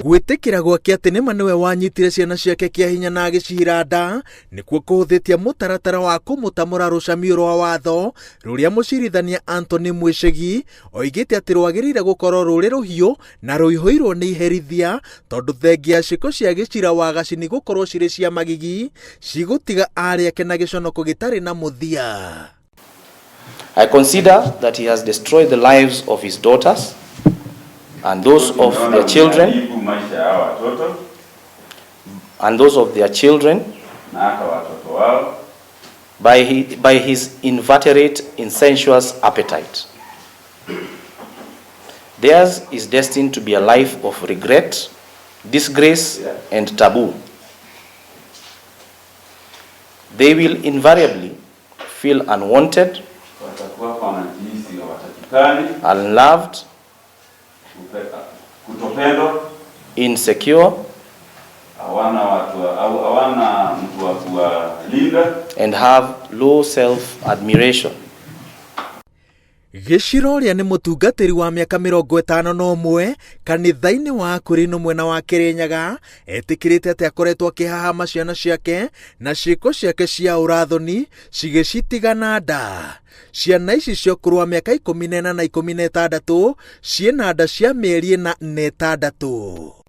Gwitikira gwake ati nima niwe wanyitire ciana ciake kia hinya na agicihira nda nikuo kuhuthitie mutaratara wa kumutamura rucamio rwa watho ruria mucirithania Anthony Mwicegi oigite ati rwagirire gukorwo ruri ruhiu na ruihuirwo ni iherithia tondu thengia ciko cia gicira wa Gacini gukorwo ciri cia magigi cigutiga ari ake na giconoko gitari na muthia. I consider that he has destroyed the lives of his daughters and those of their children by his inveterate incestuous appetite. Theirs is destined to be a life of regret, disgrace, and taboo. They will invariably feel unwanted, unloved, insecure, and have low self-admiration. Giciro ria ni mutungatiri wa miaka 51 kanitha-ini wa Kurino mwena wa Kirinyaga etikirite ati akoretwo akihahama ciana ciake na ciiko ciake cia urathoni cigicitigana nda. Ciana ici cia ũkũrũ wa miaka 14 na 16 ciena nda cia mĩeri 4 na 6.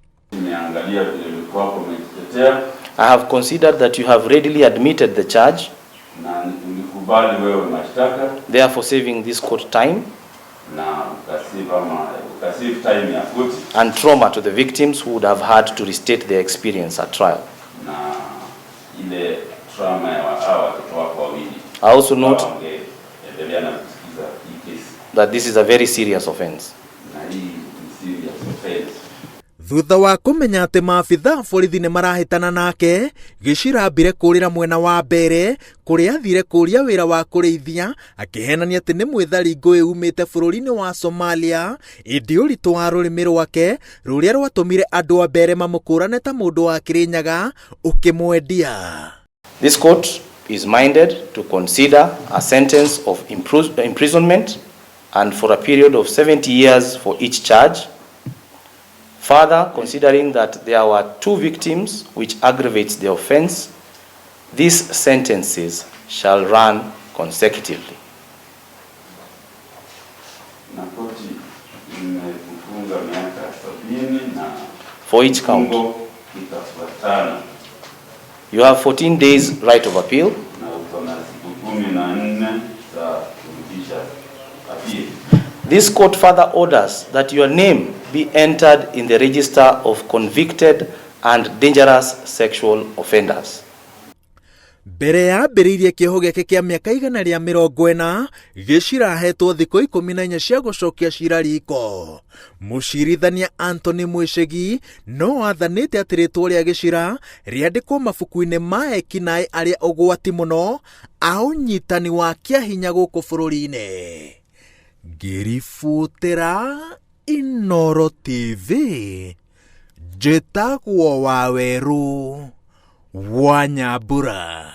I have considered that you have readily admitted the charge, therefore saving this court time and trauma to the victims who would have had to restate their experience at trial. I also note that this is a very serious offense. Thutha wa kumenya ati maabitha borithi ni marahitana nake, Gicira ambire kurira mwena wa mbere kuria athire kuria wira wa kurithia akihenania ati ni mwithari ngũĩ umite bururi-ini wa Somalia indi uritu wa rurimi rwake ruria rwatumire andu a mbere mamũkũrane ta mundu wa Kirinyaga ukimwendia. This court is minded to consider a sentence of imprisonment and for a period of 70 years for each charge. Further, considering that there were 2 victims which aggravates the offense, these sentences shall run consecutively. For each count, you have 14 days right of appeal. This court further orders that your name be entered in the register of convicted and dangerous sexual offenders. Mbere ya ambĩrĩirie kĩoho gĩake kĩa mĩaka 140, Gicira ahetwo thikũ 14 cia gũcokia cira riko. Mũcirithania Anthony Mwicegi no athanĩte atĩ rĩtwa rĩa Gicira rĩandĩkwo mabuku-inĩ ma ekinaĩ arĩa ũgwati mũno a ũnyitani wa kĩahinya gũkũ bũrũri-inĩ. Ngĩribotera Inooro TV, njĩtagwo Waweru wa Nyambura.